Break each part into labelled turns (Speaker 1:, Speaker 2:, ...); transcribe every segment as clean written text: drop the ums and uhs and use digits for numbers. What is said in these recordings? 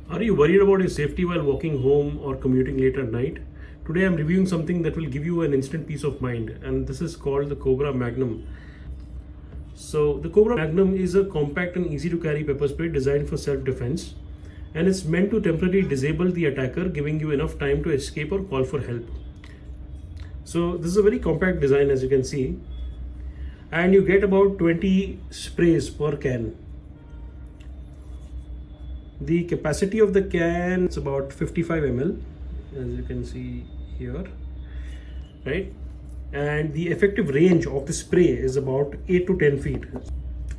Speaker 1: Are you worried about your safety while walking home or commuting late at night? Today I'm reviewing something that will give you an instant peace of mind, and this is called the Cobra Magnum. So the Cobra Magnum is a compact and easy to carry pepper spray designed for self-defense, and it's meant to temporarily disable the attacker, giving you enough time to escape or call for help. So this is a very compact design, as you can see, and you get about 20 sprays per can. The capacity of the can is about 55 ml, as you can see here, right? And the effective range of the spray is about 8 to 10 feet.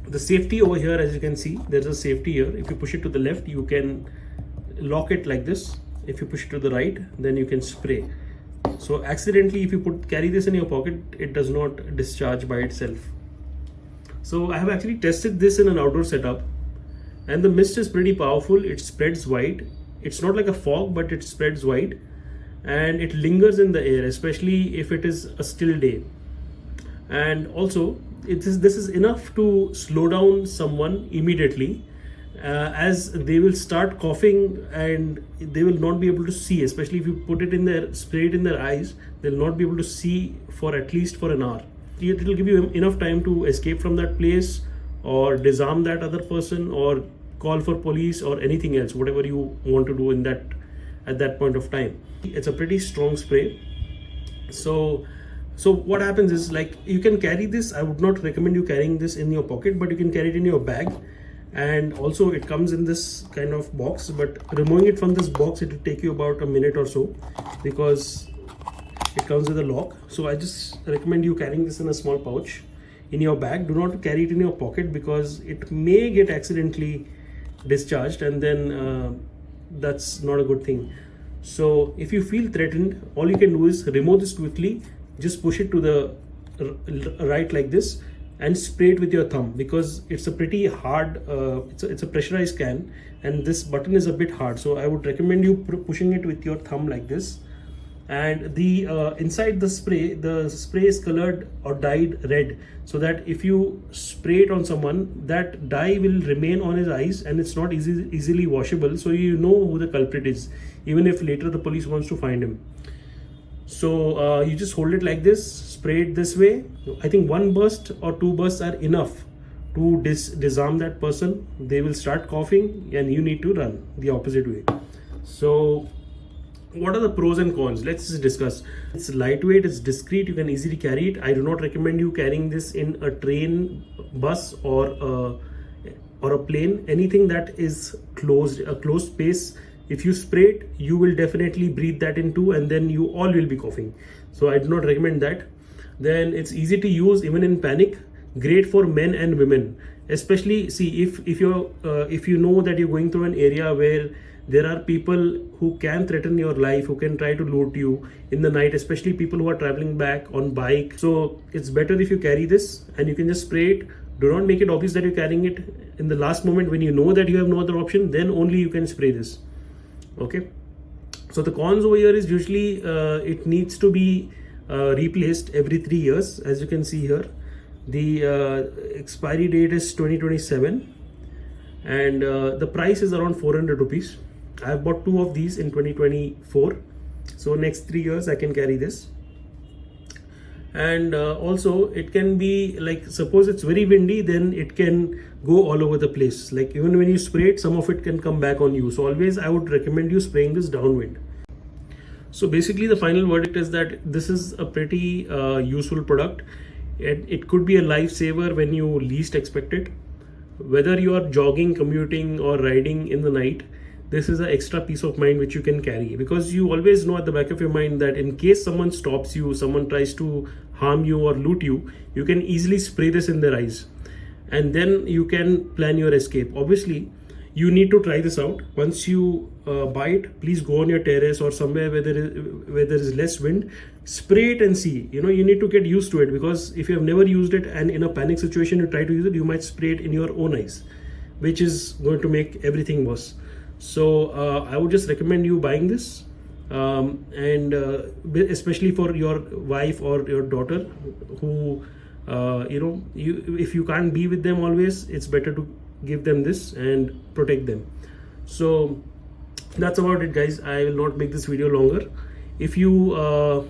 Speaker 1: The safety over here, as you can see, there's a safety here. If you push it to the left, you can lock it like this. If you push it to the right, then you can spray. So accidentally, if you carry this in your pocket, it does not discharge by itself. So I have actually tested this in an outdoor setup, and the mist is pretty powerful. It spreads wide. It's not like a fog, but it spreads wide, and it lingers in the air, especially if it is a still day. And also, this is enough to slow down someone immediately, as they will start coughing and they will not be able to see, especially if you put it in their spray it in their eyes. They'll not be able to see for at least for an hour. It will give you enough time to escape from that place, or disarm that other person, or call for police, or anything else, whatever you want to do at that point of time. It's a pretty strong spray. So what happens is, like, you can carry this. I would not recommend you carrying this in your pocket, but you can carry it in your bag. And also it comes in this kind of box, but removing it from this box, it will take you about a minute or so, because it comes with a lock. So I just recommend you carrying this in a small pouch in your bag. Do not carry it in your pocket, because it may get accidentally discharged, and then that's not a good thing. So if you feel threatened, all you can do is remove this quickly. Just push it to the right like this, and spray it with your thumb, because it's a pretty hard, it's a pressurized can, and this button is a bit hard. So I would recommend you pushing it with your thumb like this. And the inside the spray is colored or dyed red, so that if you spray it on someone, that dye will remain on his eyes, and it's not easily washable, so you know who the culprit is, even if later the police wants to find him. So you just hold it like this, spray it this way. I think one burst or two bursts are enough to disarm that person. They will start coughing, and you need to run the opposite way. So what are the pros and cons? Let's just discuss. It's lightweight, it's discreet, you can easily carry it. I do not recommend you carrying this in a train, bus, or a plane. Anything that is closed, a closed space, if you spray it, you will definitely breathe that into, and then you all will be coughing. So I do not recommend that. Then it's easy to use even in panic. Great for men and women, especially, see, if you know that you're going through an area where there are people who can threaten your life, who can try to loot you in the night, especially people who are traveling back on bike. So it's better if you carry this, and you can just spray it. Do not make it obvious that you're carrying it. In the last moment, when you know that you have no other option, then only you can spray this. Okay. So the cons over here is usually it needs to be replaced every 3 years. As you can see here, the expiry date is 2027, and the price is around 400 rupees. I have bought 2 of these in 2024, so next 3 years I can carry this. And also it can be, like, suppose it's very windy, then it can go all over the place. Like, even when you spray it, some of it can come back on you. So always I would recommend you spraying this downwind. So basically the final verdict is that this is a pretty useful product. It could be a lifesaver when you least expect it. Whether you are jogging, commuting, or riding in the night, this is an extra peace of mind which you can carry, because you always know at the back of your mind that in case someone stops you, someone tries to harm you or loot you, you can easily spray this in their eyes, and then you can plan your escape. Obviously, you need to try this out. Once you buy it, please go on your terrace or somewhere where there is less wind, spray it and see. You need to get used to it, because if you have never used it and in a panic situation you try to use it, you might spray it in your own eyes, which is going to make everything worse. So I would just recommend you buying this, and especially for your wife or your daughter, who if you can't be with them always, it's better to give them this and protect them. So that's about it, guys. I will not make this video longer. If you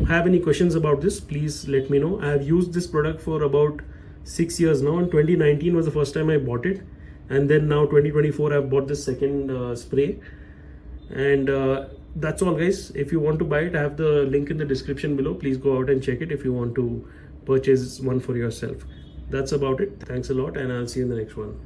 Speaker 1: have any questions about this, please let me know. I have used this product for about 6 years now, and 2019 was the first time I bought it, and then now 2024 I've bought this second spray. And that's all, guys. If you want to buy it, I have the link in the description below. Please go out and check it if you want to purchase one for yourself. That's about it. Thanks a lot, and I'll see you in the next one.